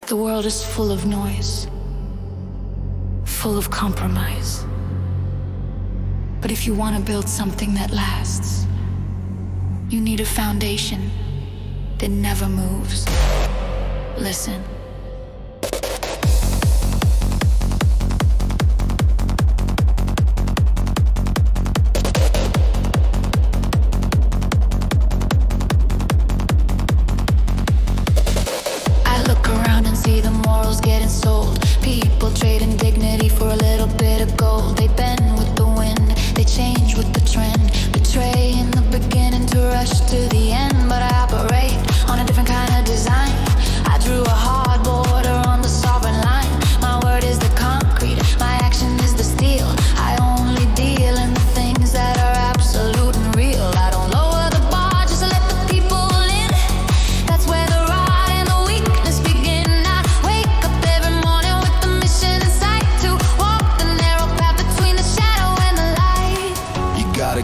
The world is full of noise, full of compromise. But if you want to build something that lasts, you need a foundation that never moves. Listen. See the morals getting sold. People trading dignity for a little bit of gold. They bend with the wind, they change with the trend. Betray in the beginning to rush to the end. But I operate on a different kind of design. I drew a hard border on the sovereign line. My word is the concrete, my action is the steel. I only deal in the things that are absolute and real. I don't lower the bar just to let the people in. That's where the rot and the weakness begin.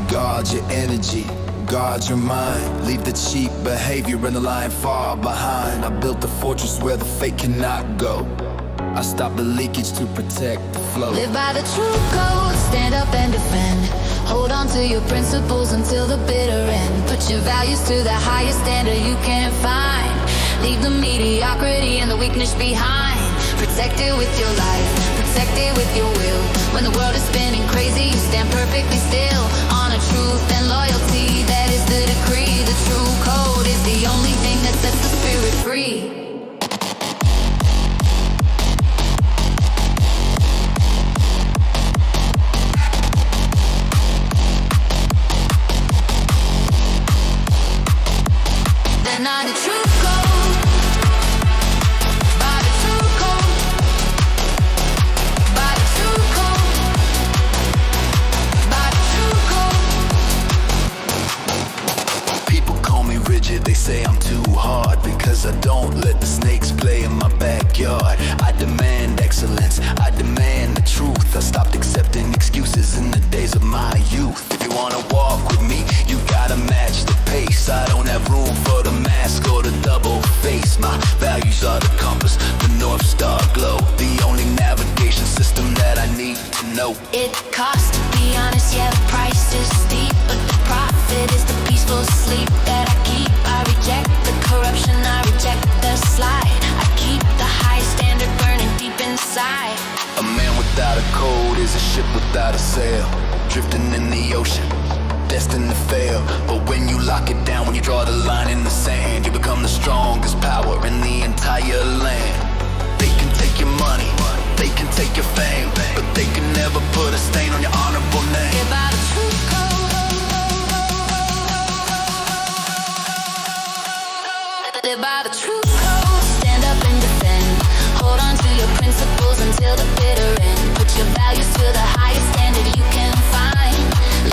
Guard your energy, guard your mind. Leave the cheap behavior and the lying far behind. I built a fortress where the fake cannot go. I stop the leakage to protect the flow. Live by the true code, stand up and defend. Hold on to your principles until the bitter end. Put your values to the highest standard you can find. Leave the mediocrity and the weakness behind. Protect it with your life, protect it with your will. When the world is spinning crazy, you stand perfectly still. Honor, truth, and loyalty, that is the decree. The true code is the only thing that sets the spirit free. They're not the true code, by the true code, by the true code, by the true code. People call me rigid, they say I'm too hard because I don't let the snakes play in my backyard. I demand excellence, I demand the truth. I stopped accepting excuses in the days of my youth. If you wanna walk with me, you gotta match the pace. I don't have room for the mask or the double face. My values are the compass, the North Star glow. The only navigation system that I need to know. It costs to be honest, yeah, the price is steep. But the profit is the peaceful sleep that I keep. I reject the corruption, I reject the slide. I keep the high standard burning deep inside. A man without a code is a ship without a sail, drifting in the ocean, destined to fail. But when you lock it down, when you draw the line in the sand, you become the strongest power in the entire land. They can take your money, they can take your fame, but they can never put a stain on your honorable name. Live by the true code. Live by the true code. Stand up and defend. Hold on to your principles until the bitter end. Put your values to the highest standard you can find.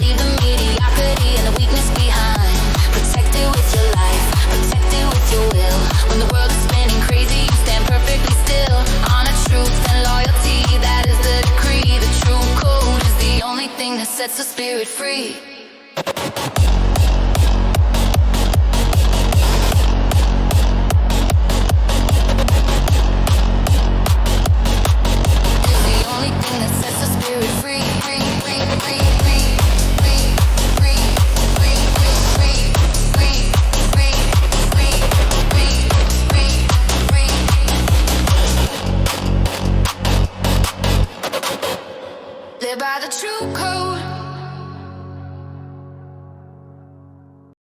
Leave the mediocrity and the weakness behind. Protect it with your life, protect it with your will. When the world is spinning crazy, you stand perfectly still. Honor, truth, and loyalty, that is the decree. The true code is the only thing that sets the spirit free. Live by the true code.